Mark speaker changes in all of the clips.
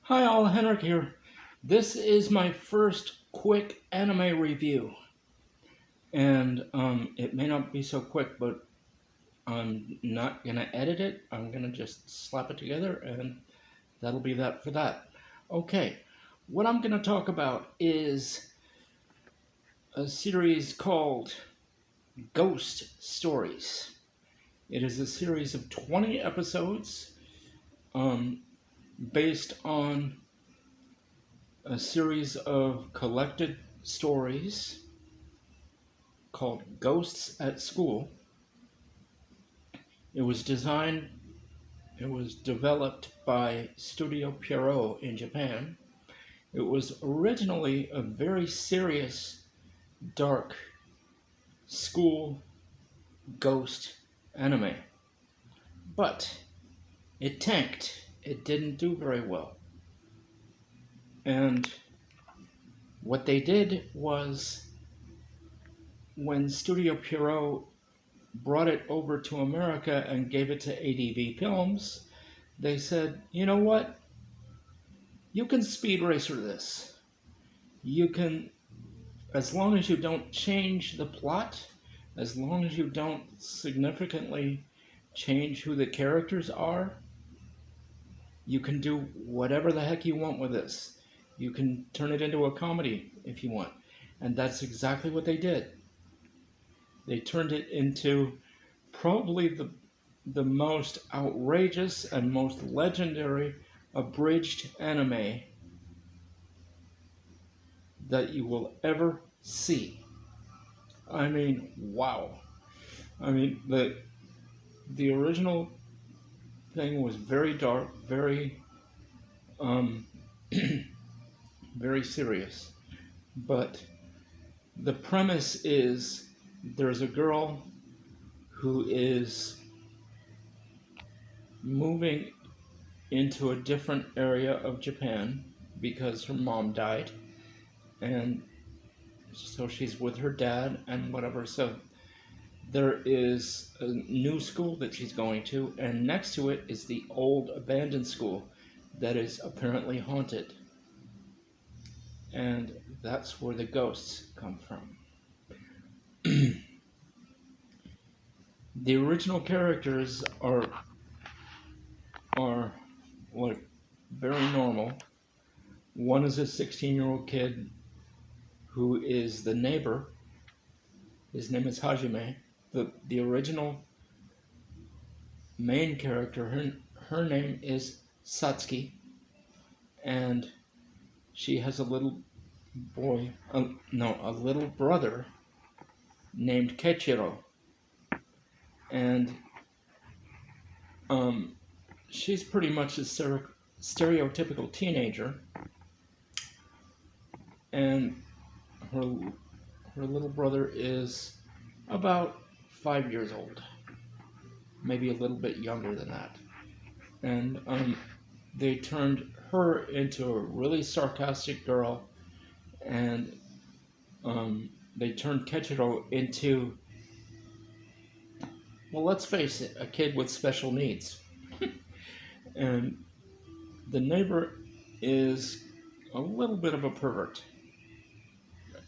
Speaker 1: Hi all, Henrik here. This is my first quick anime review. And it may not be so quick, but I'm not going to edit it. I'm going to just slap it together and that'll be that for that. Okay, what I'm going to talk about is a series called Ghost Stories. It is a series of 20 episodes based on a series of collected stories called Ghosts at School. It was developed by Studio Pier in Japan. It was originally a very serious, dark school ghost anime. But it tanked. It didn't do very well. And what they did was, when Studio Pier brought it over to America and gave it to ADV Films, they said, you know what? You can speed racer this. You can, as long as you don't change the plot, as long as you don't significantly change who the characters are, you can do whatever the heck you want with this. You can turn it into a comedy if you want. And that's exactly what they did. They turned it into probably the most outrageous and most legendary abridged anime that you will ever see. I mean, wow. I mean, the original thing was very dark, very very serious. But the premise is, there's a girl who is moving into a different area of Japan because her mom died, and so she's with her dad and whatever. So there is a new school that she's going to, and next to it is the old abandoned school that is apparently haunted. And that's where the ghosts come from. The original characters are like very normal. One is a 16-year-old kid who is the neighbor. His name is Hajime. The original main character, her name is Satsuki, and she has a little little brother named Keiichiro, and she's pretty much a stereotypical teenager, and her little brother is about 5 years old, maybe a little bit younger than that, and they turned her into a really sarcastic girl, and they turned Keiichiro into, well, let's face it, a kid with special needs. And the neighbor is a little bit of a pervert,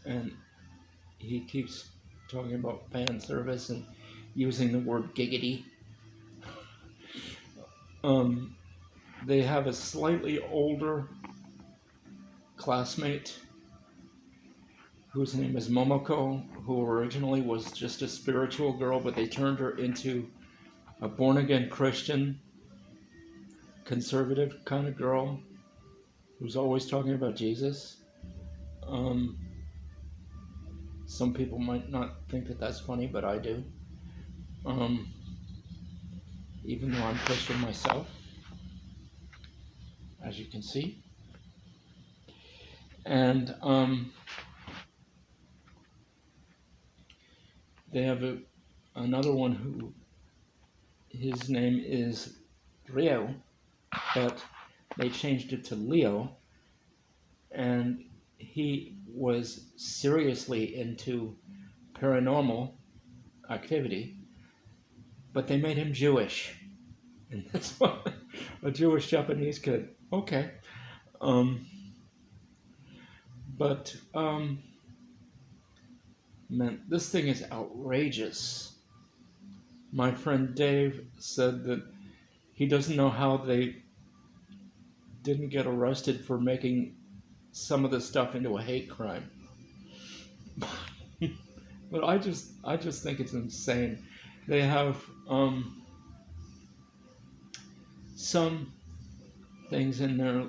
Speaker 1: and he keeps talking about fan service and using the word giggity. They have a slightly older classmate whose name is Momoko, who originally was just a spiritual girl, but they turned her into a born-again Christian, conservative kind of girl who's always talking about Jesus. Some people might not think that that's funny, but I do. Even though I'm Christian myself, as you can see. And they have another one who, his name is Rio, but they changed it to Leo, and he was seriously into paranormal activity, but they made him Jewish. And that's what, a Jewish Japanese kid. Okay. Um, but man, this thing is outrageous. My friend Dave said that he doesn't know how they didn't get arrested for making some of this stuff into a hate crime. But I just think it's insane. They have some things in there.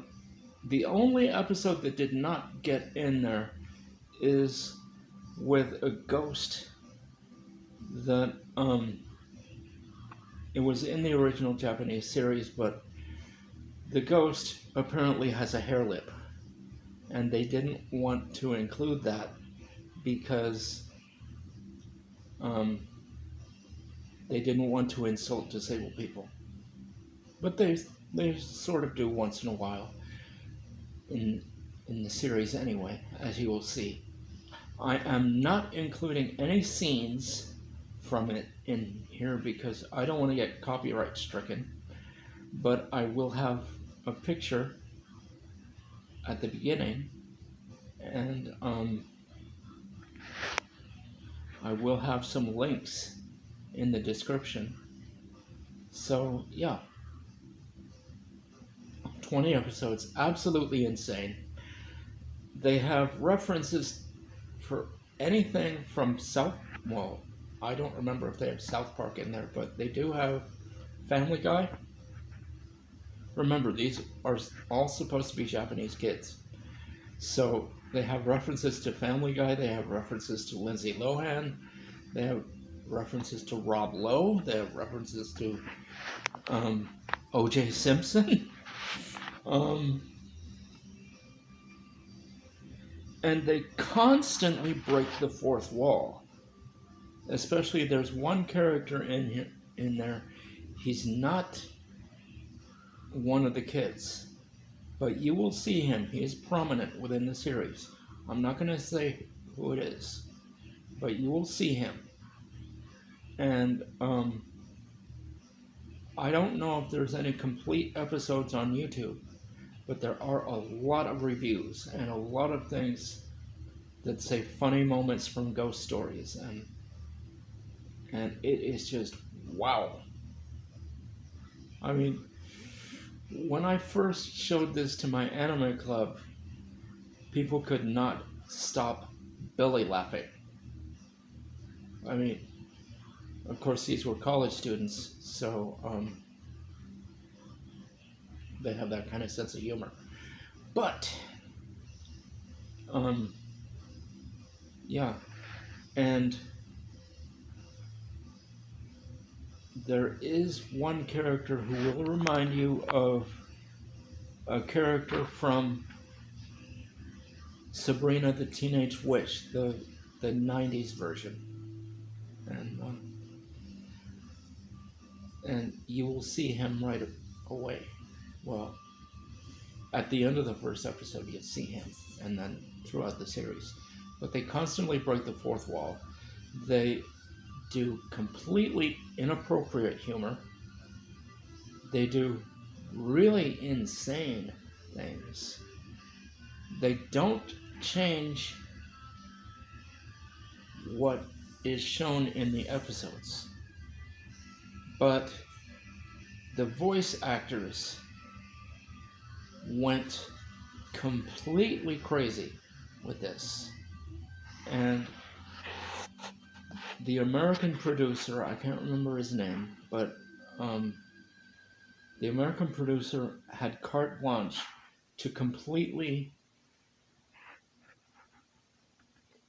Speaker 1: The only episode that did not get in there is with a ghost that it was in the original Japanese series, but the ghost apparently has a hair lip, and they didn't want to include that because they didn't want to insult disabled people. But they sort of do once in a while in the series anyway, as you will see. I am not including any scenes from it in here because I don't want to get copyright stricken, but I will have a picture at the beginning, and I will have some links in the description. So yeah, 20 episodes, absolutely insane. They have references for anything from well, I don't remember if they have South Park in there, but they do have Family Guy. Remember, these are all supposed to be Japanese kids. So they have references to Family Guy, they have references to Lindsay Lohan, they have references to Rob Lowe, they have references to O.J. Simpson. And they constantly break the fourth wall. Especially there's one character in there. He's not one of the kids, but you will see him. He is prominent within the series. I'm not going to say who it is, but you will see him. And I don't know if there's any complete episodes on YouTube, but there are a lot of reviews and a lot of things that say funny moments from ghost stories, and it is just wow. I mean, when I first showed this to my anime club, people could not stop belly laughing. I mean, of course, these were college students, so they have that kind of sense of humor. But, yeah, and there is one character who will remind you of a character from Sabrina the Teenage Witch, the 90s version. And you will see him right away. Well, at the end of the first episode, you'll see him, and then throughout the series. But they constantly break the fourth wall. They do completely inappropriate humor. They do really insane things. They don't change what is shown in the episodes, but the voice actors went completely crazy with this. And the American producer, I can't remember his name, but the American producer had carte blanche to completely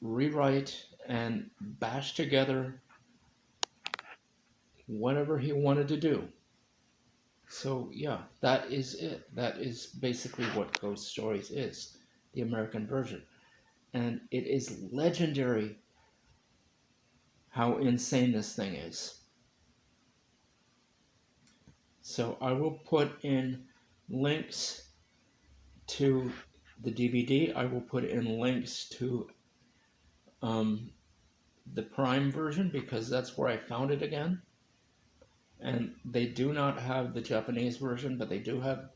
Speaker 1: rewrite and bash together whatever he wanted to do. So yeah, that is it. That is basically what Ghost Stories is, the American version. And it is legendary how insane this thing is. So I will put in links to the DVD. I will put in links to the Prime version because that's where I found it again. And they do not have the Japanese version, but they do have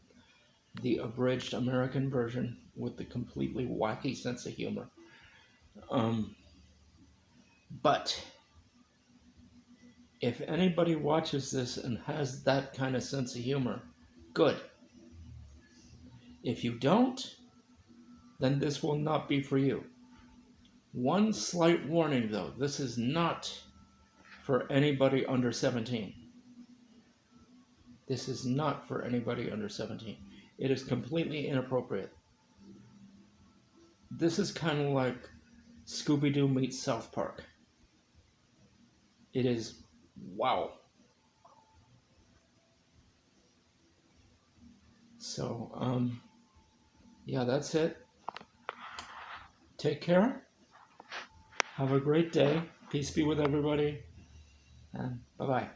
Speaker 1: the abridged American version with the completely wacky sense of humor. But if anybody watches this and has that kind of sense of humor, good. If you don't, then this will not be for you. One slight warning though, this is not for anybody under 17. This is not for anybody under 17. It is completely inappropriate. This is kind of like Scooby-Doo meets South Park. It is, wow. So, yeah, that's it. Take care. Have a great day. Peace be with everybody. And bye-bye.